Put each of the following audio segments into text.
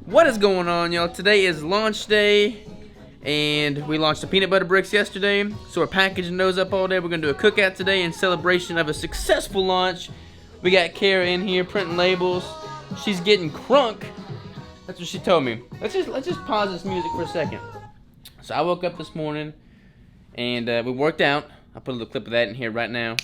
What is going on, y'all? Today is launch day, and we launched the peanut butter bricks yesterday, so we're packaging those up all day. We're gonna do a cookout today in celebration of a successful launch. We got Kara in here printing labels. She's getting crunk. That's what she told me. Let's just pause this music for a second. So I woke up this morning, and we worked out. I'll put a little clip of that in here right now.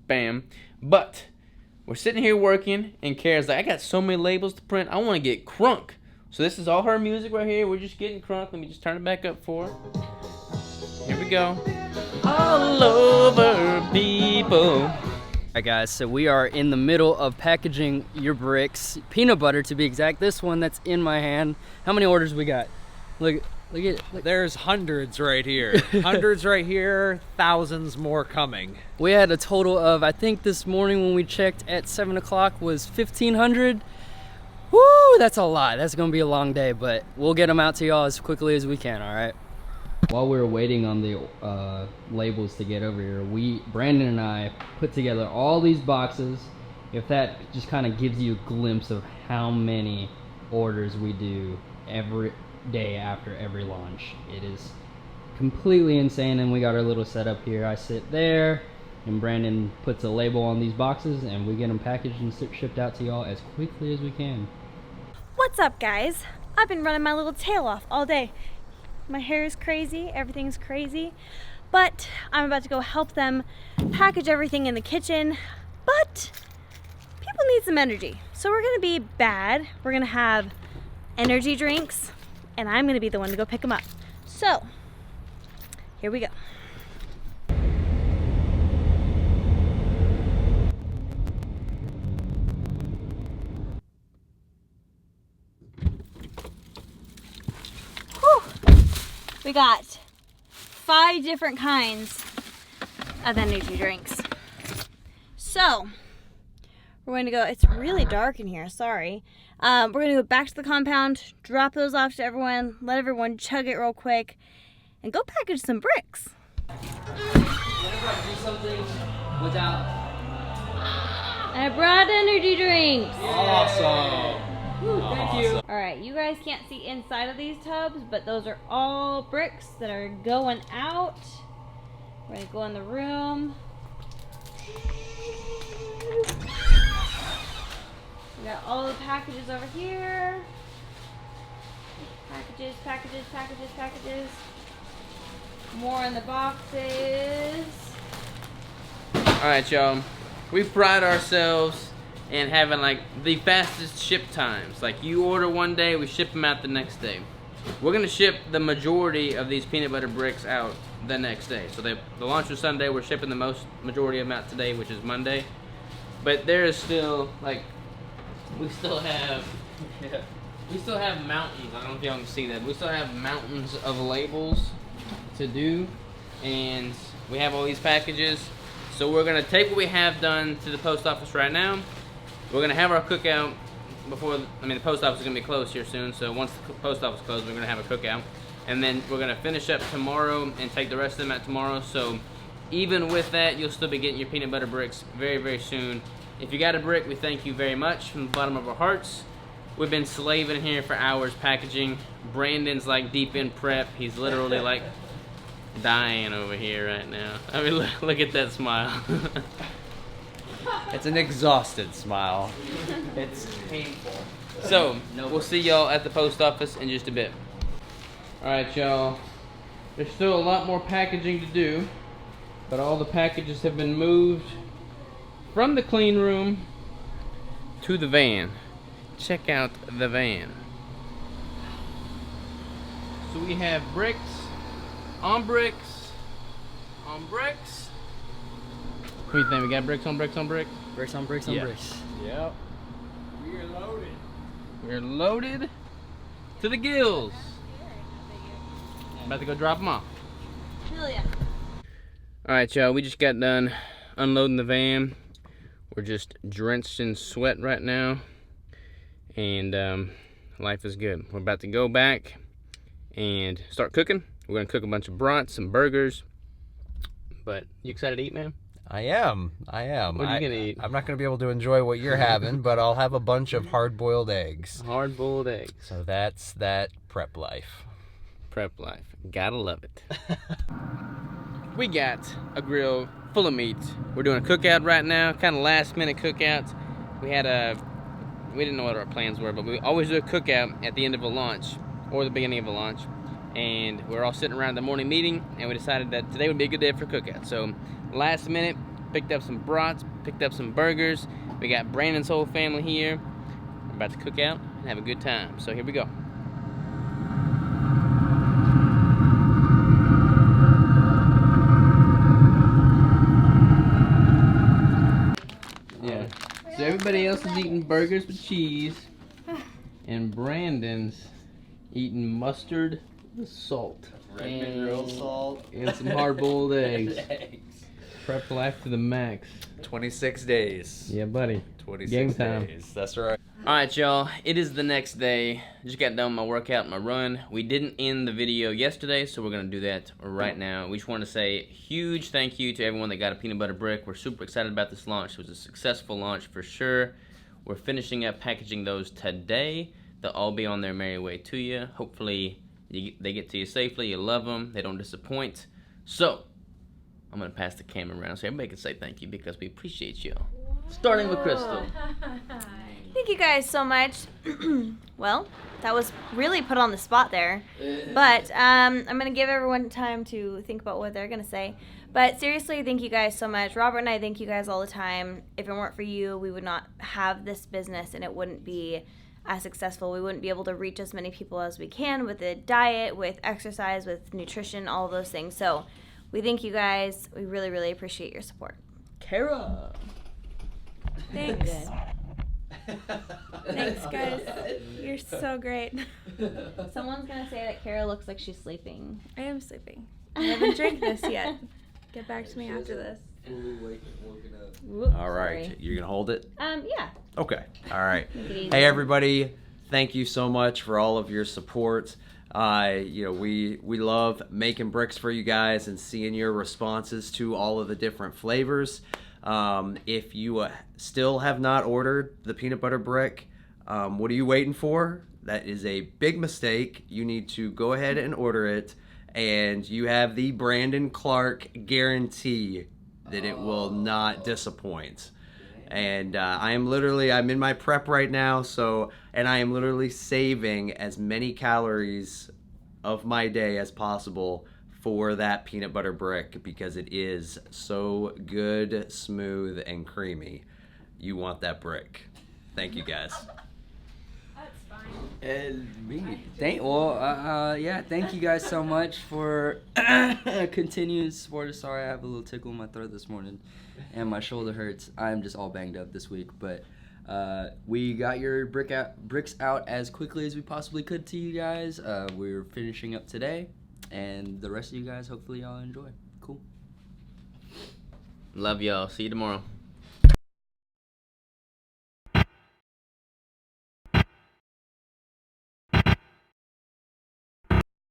Bam. But we're sitting here working, and Kara's like, I got so many labels to print, I want to get crunk. So this is all her music right here. We're just getting crunk. Let me just turn it back up for her. Here we go. All over people. Alright guys, so we are in the middle of packaging your bricks. Peanut butter to be exact. This one that's in my hand. How many orders we got? Look at There's hundreds right here. Hundreds right here, thousands more coming. we had a total of, I think this morning when we checked at 7 o'clock was 1,500. Woo, that's a lot. That's gonna be a long day, but we'll get them out to y'all as quickly as we can, alright? While we were waiting on the labels to get over here, Brandon and I put together all these boxes. If that just kind of gives you a glimpse of how many orders we do every day after every launch. It is completely insane, and we got our little setup here. I sit there, and Brandon puts a label on these boxes, and we get them packaged and shipped out to y'all as quickly as we can. What's up, guys? I've been running my little tail off all day. My hair is crazy, everything's crazy, but I'm about to go help them package everything in the kitchen. But people need some energy, so we're gonna be bad. We're gonna have energy drinks, and I'm gonna be the one to go pick them up. So here we go. We got 5 different kinds of energy drinks. So, We're going to go, it's really dark in here, sorry. We're going to go back to the compound, drop those off to everyone, let everyone chug it real quick, and go package some bricks. Whenever I do something without... I brought energy drinks. Awesome. Thank you. All right, you guys can't see inside of these tubs, but those are all bricks that are going out. We're gonna go in the room. We got all the packages over here. Packages, packages, packages, packages. More in the boxes. All right, y'all. We pride ourselves in having like the fastest ship times. Like you order one day, we ship them out the next day. We're gonna ship the majority of these peanut butter bricks out the next day. So the launch was Sunday. We're shipping the majority of them out today, which is Monday. But there is still like we still have mountains. I don't know if y'all can see that. We still have mountains of labels to do, and we have all these packages. So we're gonna take what we have done to the post office right now. We're gonna have our cookout before, the post office is gonna be closed here soon. So once the post office closes, we're gonna have a cookout. And then we're gonna finish up tomorrow and take the rest of them out tomorrow. So even with that, you'll still be getting your peanut butter bricks very, very soon. If you got a brick, we thank you very much from the bottom of our hearts. We've been slaving here for hours packaging. Brandon's like deep in prep. He's literally like dying over here right now. I mean, look at that smile. It's an exhausted smile. It's painful. So, we'll see y'all at the post office in just a bit. Alright, y'all. There's still a lot more packaging to do, but all the packages have been moved from the clean room to the van. Check out the van. So we have bricks on bricks on bricks. What do you think? We got bricks on bricks on bricks? Bricks on bricks on Yeah. bricks. Yep. We are loaded. We're loaded to the gills. About to go drop them off. Hell yeah. Alright, y'all, we just got done unloading the van. We're just drenched in sweat right now. And life is good. We're about to go back and start cooking. We're gonna cook a bunch of brats, some burgers. But you excited to eat, man? I am. What are you gonna eat? I'm not going to be able to enjoy what you're having, but I'll have a bunch of hard-boiled eggs. Hard-boiled eggs. So that's that prep life. Prep life. Gotta love it. We got a grill full of meat. We're doing a cookout right now, kind of last-minute cookout. We didn't know what our plans were, but we always do a cookout at the end of a launch or the beginning of a launch. And we're all sitting around the morning meeting, and we decided that today would be a good day for cookout. So last minute, picked up some brats, picked up some burgers. We got Brandon's whole family here. We're about to cook out and have a good time. So here we go. Yeah. So everybody else is eating burgers with cheese, and Brandon's eating mustard with salt. Redmond roll salt. And some hard-boiled eggs. Prep life to the max. 26 days. Yeah, buddy. 26 Game time. days. That's right. Alright, y'all. It is the next day. Just got done with my workout, my run. We didn't end the video yesterday, so we're going to do that right now. We just want to say a huge thank you to everyone that got a peanut butter brick. We're super excited about this launch. It was a successful launch for sure. We're finishing up packaging those today. They'll all be on their merry way to you. Hopefully, they get to you safely. You love them. They don't disappoint. So, I'm going to pass the camera around so everybody can say thank you because we appreciate you. Starting with Crystal. Thank you guys so much. Well, that was really put on the spot there. But I'm going to give everyone time to think about what they're going to say. But seriously, thank you guys so much. Robert and I thank you guys all the time. If it weren't for you, we would not have this business and it wouldn't be as successful. We wouldn't be able to reach as many people as we can with the diet, with exercise, with nutrition, all of those things. So we thank you guys. We really, really appreciate your support. Kara. Thanks. Thanks, guys. You're so great. Someone's going to say that Kara looks like she's sleeping. I am sleeping. I haven't drank this yet. Get back to me after this. Fully woken up. Whoop, All right. sorry. You're going to hold it? Yeah. Okay. All right. Make it easy. Hey, everybody. Thank you so much for all of your support. We love making bricks for you guys and seeing your responses to all of the different flavors. If you still have not ordered the peanut butter brick, what are you waiting for? That is a big mistake. You need to go ahead and order it, and you have the Brandon Clark guarantee that it will not disappoint. And I'm in my prep right now, and I am literally saving as many calories of my day as possible for that peanut butter brick because it is so good, smooth, and creamy. You want that brick. Thank you, guys. And me. Thank you guys so much for continued support. Sorry, I have a little tickle in my throat this morning, and my shoulder hurts. I'm just all banged up this week, but we got your bricks out as quickly as we possibly could to you guys. We're finishing up today, and the rest of you guys, hopefully y'all enjoy. Cool. Love y'all. See you tomorrow.